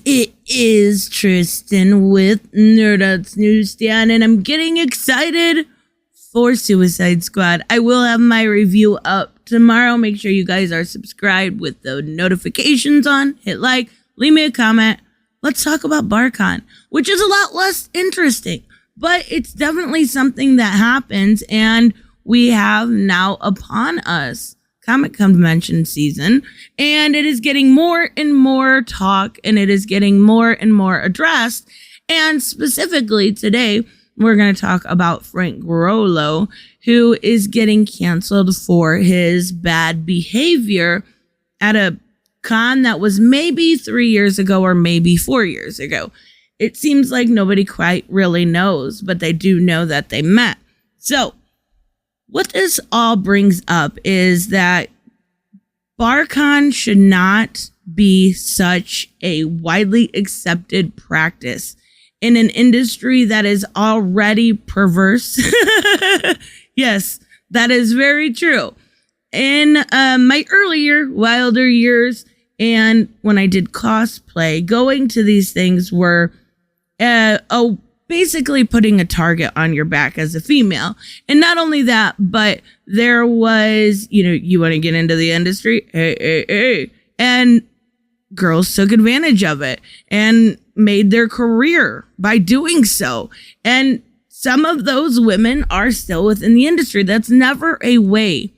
it is Tristan with Nerdouts NewsStand, and I'm getting excited for Suicide Squad. I will have my review up tomorrow. Make sure you guys are subscribed with the notifications on. Hit like, leave me a comment. Let's talk about BarCon, which is a lot less interesting, but it's definitely something that happens, and we have now upon us Comic Convention season, and it is getting more and more talk, and it is getting more and more addressed. And specifically today, we're going to talk about Frank Grillo, who is getting canceled for his bad behavior at a con that was maybe 3 years ago or maybe 4 years ago. It seems like nobody quite really knows, but they do know that they met. So what this all brings up is that BarCon should not be such a widely accepted practice in an industry that is already perverse. Yes, that is very true. In my wilder years, and when I did cosplay, going to these things were basically putting a target on your back as a female. And not only that, but there was, you want to get into the industry? Hey. And girls took advantage of it and made their career by doing so. And some of those women are still within the industry. That's never a way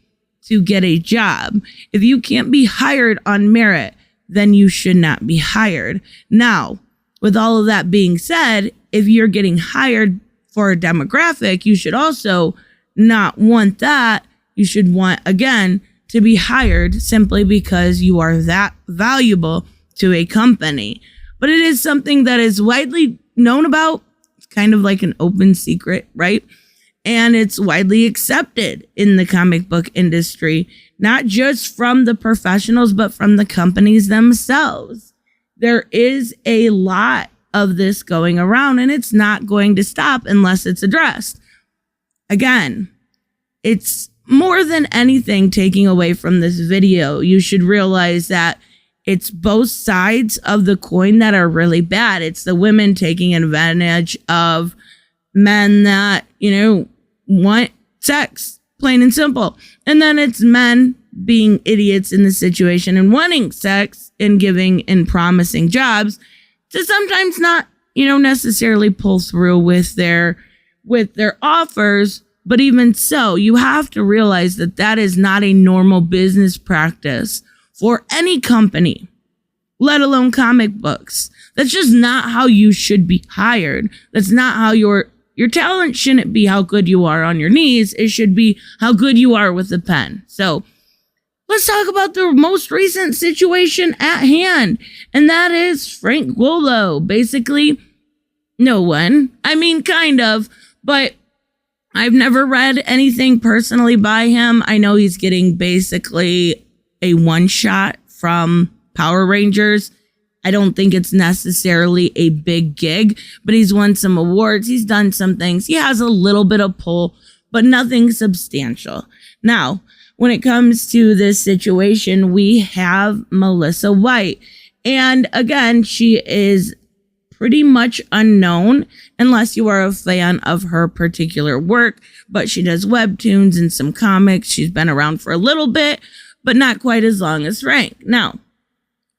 to get a job. If you can't be hired on merit, then you should not be hired. Now, with all of that being said, if you're getting hired for a demographic, you should also not want that. You should want, again, to be hired simply because you are that valuable to a company. But it is something that is widely known about. It's kind of like an open secret, right? And it's widely accepted in the comic book industry, not just from the professionals, but from the companies themselves. There is a lot of this going around, and it's not going to stop unless it's addressed. Again, it's more than anything taking away from this video. You should realize that it's both sides of the coin that are really bad. It's the women taking advantage of men that, want sex, plain and simple. And then it's men being idiots in the situation and wanting sex and giving and promising jobs to sometimes not, necessarily pull through with their offers. But even so, you have to realize that that is not a normal business practice for any company, let alone comic books. That's just not how you should be hired. That's not how your talent shouldn't be how good you are on your knees. It should be how good you are with a pen. So let's talk about the most recent situation at hand, and that is Frank Grillo. Basically, no one. I mean, kind of, but I've never read anything personally by him. I know he's getting basically a one-shot from Power Rangers. I don't think it's necessarily a big gig, but he's won some awards. He's done some things. He has a little bit of pull, but nothing substantial. Now, when it comes to this situation, we have Melissa White. And again, she is pretty much unknown unless you are a fan of her particular work, but she does webtoons and some comics. She's been around for a little bit, but not quite as long as Frank. Now,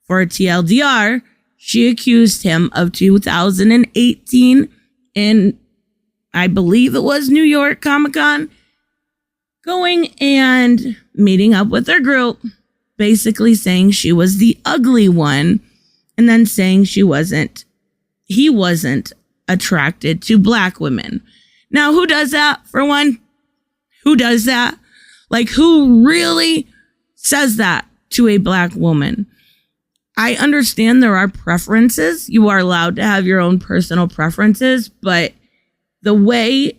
for a TLDR, she accused him of 2018 in, I believe it was New York Comic-Con, going and meeting up with her group, basically saying she was the ugly one, and then saying he wasn't attracted to black women. Now, who does that, for one? Who does that? Like, who really says that to a black woman? I understand there are preferences. You are allowed to have your own personal preferences, but the way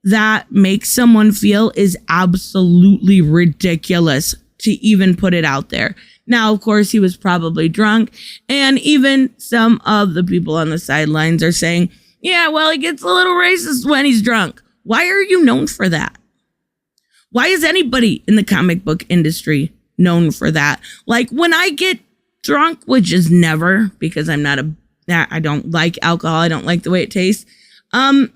that makes someone feel is absolutely ridiculous to even put it out there. Now, of course, he was probably drunk, and even some of the people on the sidelines are saying, yeah, well, he gets a little racist when he's drunk. Why are you known for that? Why is anybody in the comic book industry known for that? Like, when I get drunk, which is never, because I'm not a I don't like alcohol. I don't like the way it tastes. I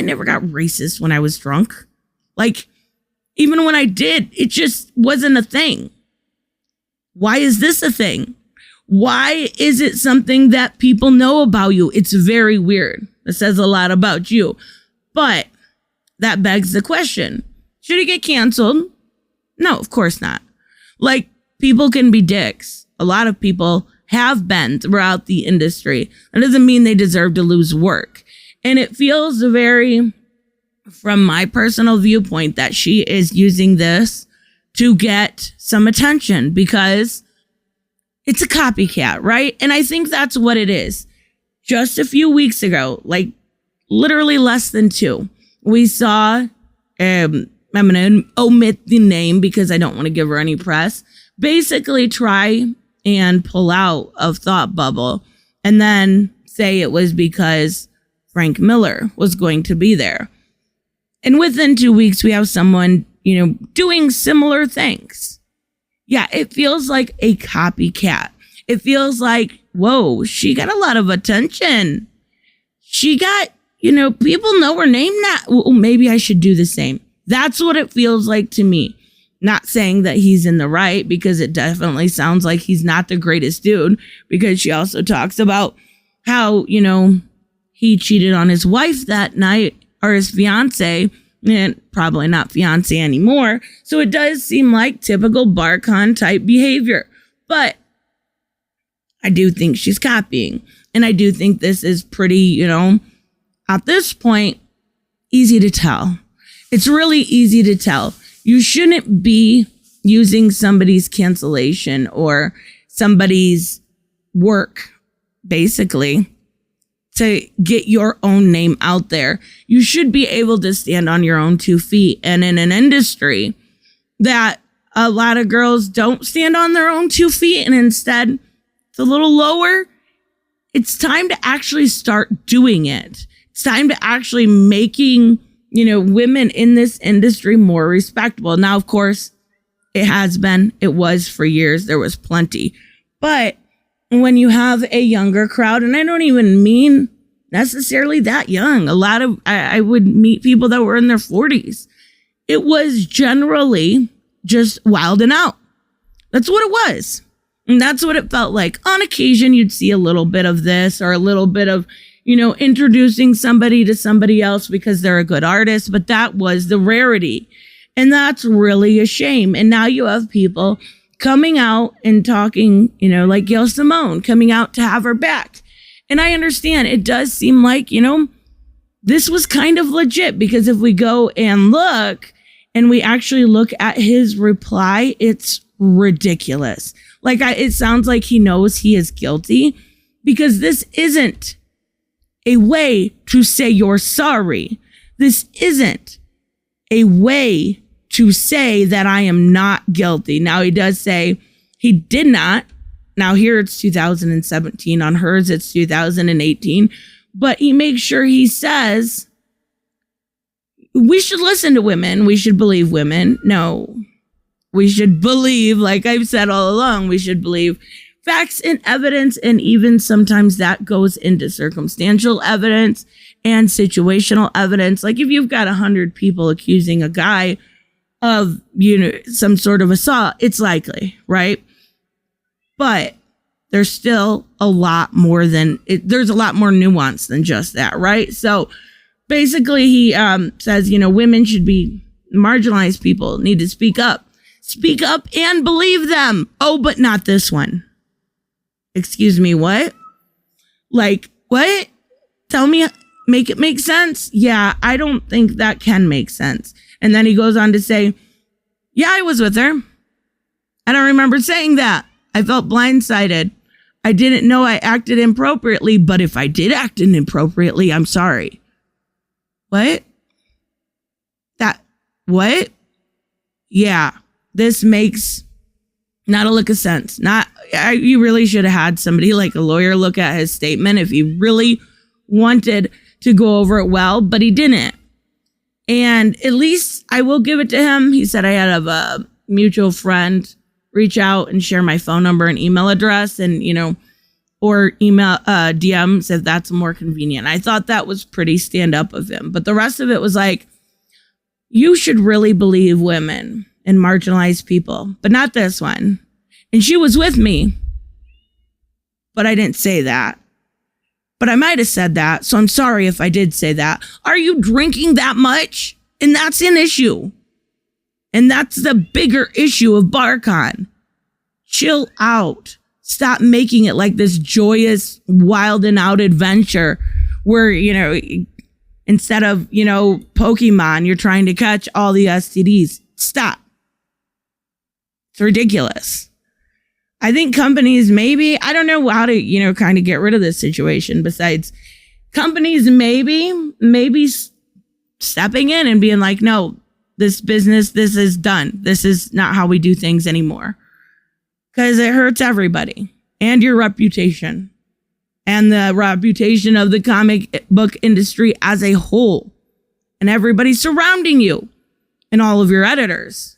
never got racist when I was drunk. Like, even when I did, it just wasn't a thing. Why is this a thing? Why is it something that people know about you? It's very weird. It says a lot about you. But that begs the question. Should he get canceled? No, of course not. Like, people can be dicks. A lot of people have been throughout the industry. That doesn't mean they deserve to lose work. And it feels very, from my personal viewpoint, that she is using this to get some attention because it's a copycat, right? And I think that's what it is. Just a few weeks ago, like literally less than 2, we saw, I'm going to omit the name because I don't want to give her any press, basically try and pull out of Thought Bubble and then say it was because Frank Miller was going to be there. And within 2 weeks, we have someone, doing similar things. Yeah, it feels like a copycat. It feels like, whoa, she got a lot of attention. She got, people know her name now. Well, maybe I should do the same. That's what it feels like to me. Not saying that he's in the right, because it definitely sounds like he's not the greatest dude, because she also talks about how, he cheated on his wife that night, or his fiance, and probably not fiance anymore. So it does seem like typical BarCon type behavior. But I do think she's copying. And I do think this is pretty, at this point, easy to tell. It's really easy to tell. You shouldn't be using somebody's cancellation or somebody's work, basically, to get your own name out there. You should be able to stand on your own 2 feet. And in an industry that a lot of girls don't stand on their own 2 feet and instead it's a little lower, it's time to actually start doing it. It's time to actually making, women in this industry more respectable. Now, of course, it was for years. There was plenty. But when you have a younger crowd, and I don't even mean necessarily that young. A lot of, I would meet people that were in their 40s. It was generally just wild and out. That's what it was. And that's what it felt like. On occasion, you'd see a little bit of this or a little bit of, introducing somebody to somebody else because they're a good artist. But that was the rarity. And that's really a shame. And now you have people coming out and talking, like Gail Simone, coming out to have her back. And I understand it does seem like, this was kind of legit, because if we go and look and we actually look at his reply, it's ridiculous. Like, it sounds like he knows he is guilty, because this isn't a way to say you're sorry. This isn't a way to say that I am not guilty. Now, he does say he did not. Now, here it's 2017. On hers, it's 2018. But he makes sure he says, we should listen to women. We should believe women. No, we should believe, like I've said all along, we should believe facts and evidence. And even sometimes that goes into circumstantial evidence and situational evidence. Like if you've got 100 people accusing a guy of, some sort of assault, it's likely, right? But there's still a lot more there's a lot more nuance than just that, right? So basically he says, women should be marginalized, people need to speak up and believe them. Oh, but not this one. Excuse me, what? Like, what? Tell me, make it make sense? Yeah, I don't think that can make sense. And then he goes on to say, yeah, I was with her. I don't remember saying that. I felt blindsided. I didn't know I acted inappropriately, but if I did act inappropriately, I'm sorry. What? What? Yeah, this makes not a lick of sense. You really should have had somebody like a lawyer look at his statement if he really wanted to go over it well, but he didn't. And at least I will give it to him. He said I had a mutual friend reach out and share my phone number and email address. And, or email DMs if that's more convenient. I thought that was pretty stand up of him. But the rest of it was like, you should really believe women and marginalized people, but not this one. And she was with me, but I didn't say that. But I might have said that, so I'm sorry if I did say that. Are you drinking that much? And that's an issue. And that's the bigger issue of BarCon. Chill out. Stop making it like this joyous, wild and out adventure where, instead of, Pokemon, you're trying to catch all the STDs. Stop. It's ridiculous. I think companies maybe, I don't know how to, kind of get rid of this situation besides companies maybe stepping in and being like, no, this business, this is done. This is not how we do things anymore. Because it hurts everybody and your reputation and the reputation of the comic book industry as a whole and everybody surrounding you and all of your editors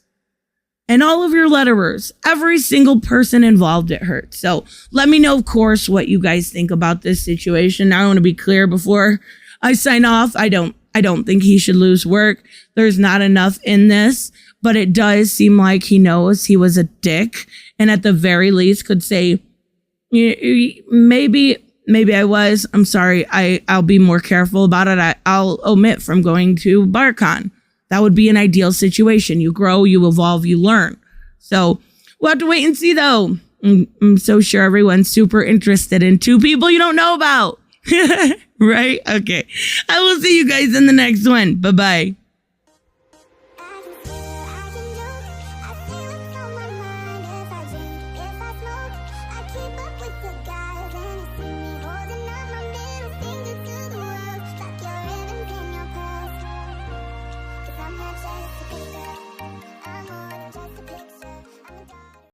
and all of your letterers, every single person involved, it hurts. So let me know, of course, what you guys think about this situation. I want to be clear before I sign off. I don't think he should lose work. There's not enough in this, but it does seem like he knows he was a dick. And at the very least could say, maybe I was. I'm sorry. I'll be more careful about it. I'll omit from going to BarCon. That would be an ideal situation. You grow, you evolve, you learn. So we'll have to wait and see, though. I'm so sure everyone's super interested in two people you don't know about. Right? Okay. I will see you guys in the next one. Bye-bye.